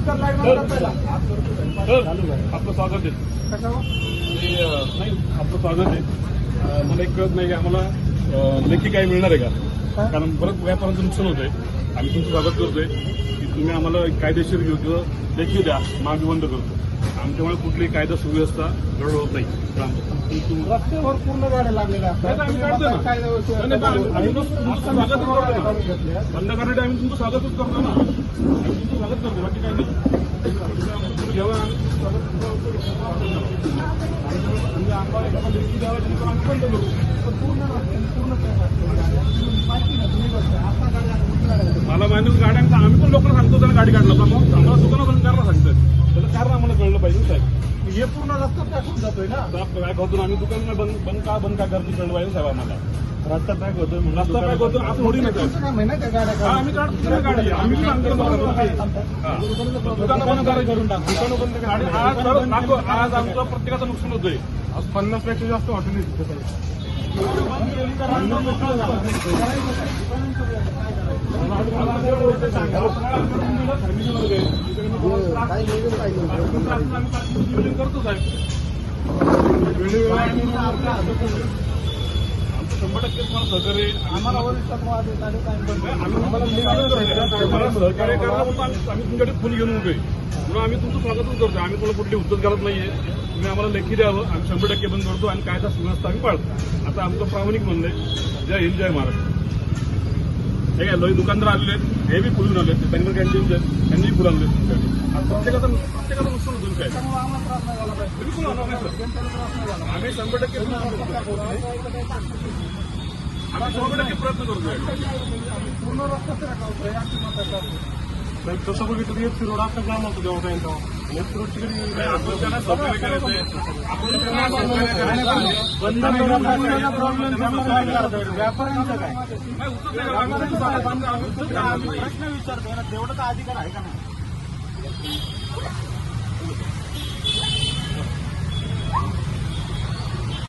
आपलं स्वागत आहे. नाही आपलं स्वागत आहे. मला एक कळत नाही की आम्हाला लेखी काही मिळणार आहे का? कारण परत व्यापाराचं नुकसान होतंय. आम्ही तुमचं स्वागत करतोय की तुम्ही आम्हाला कायदेशीर योग्य लेखी द्या, मागे बंद करतो. आमच्यामुळे कुठलीही कायदा सुव्यवस्था गडबड होत नाही. रस्त्यावर पूर्ण गाड्या लागलेल्या असतात. आम्ही काढतो ना. बंद करण्यासाठी आम्ही तुमचं स्वागतच करतो ना. आम्ही तुमचं स्वागत करतो, बाकी काही नाही. जेव्हा मला माहिती गाड्यांचा आम्ही पण लोकांना सांगतो त्यांना गाडी काढला मग आम्हाला दुकानापर्यंत करायला सांगतात. त्याचं कारण आम्हाला कळलं पाहिजे साहेब. हे पूर्ण रस्ता टाकून जातोय ना. काय करतो आम्ही दुकान बंद का करतो कळलं पाहिजे साहेब आम्हाला. रस्ता पॅक होतोय, रस्ता पॅक होतो असं थोडी नाही साहेब. काम आहे ना त्या गाड्या. आम्ही काढतो गाडी, आम्ही सांगतो दुकानं बंद करून टाकतो. दुकानं बंद आज आमचं प्रत्येकाचं नुकसान होतंय. आज 50 पेक्षा जास्त हॉटेल करतो साहेब. 100% तुम्हाला सहकार्य आम्हाला वरिष्ठ सहकार्य करायला म्हणून आम्ही तुमच्याकडे फुल घेऊन उभे म्हणून आम्ही तुमचं स्वागतच करतो. आम्ही तुला कुठली उद्योग करत नाहीये. तुम्ही आम्हाला लेखी द्यावं, आम्ही 100% बंद करतो आणि कायदा सुव्यवस्था आम्ही पाळतो. आता आमचं प्रामाणिक म्हणणं आहे, जय हिंद जय महाराष्ट्र. हे काय लोक दुकानदार आलेले आहेत, हे बी फुलून आले, त्यांनी कॅन्टीनचे त्यांनी फुल आणले. प्रत्येकाचं नुकसान होतं काय बिलकुल होणार नाही सर. आम्ही 100% आम्ही 100% प्रयत्न करतोय. पूर्ण रस्ता तसं बघितलं एफसी रोड आता जाम होतो तेव्हा काही एफसी रोडची आपण त्यांना सहकार्य करायचंय. आपण त्यांना सहकार्य करायचं. व्यापाऱ्यांचं काय प्रश्न विचारतोय ना, तेवढा अधिकार आहे का नाही?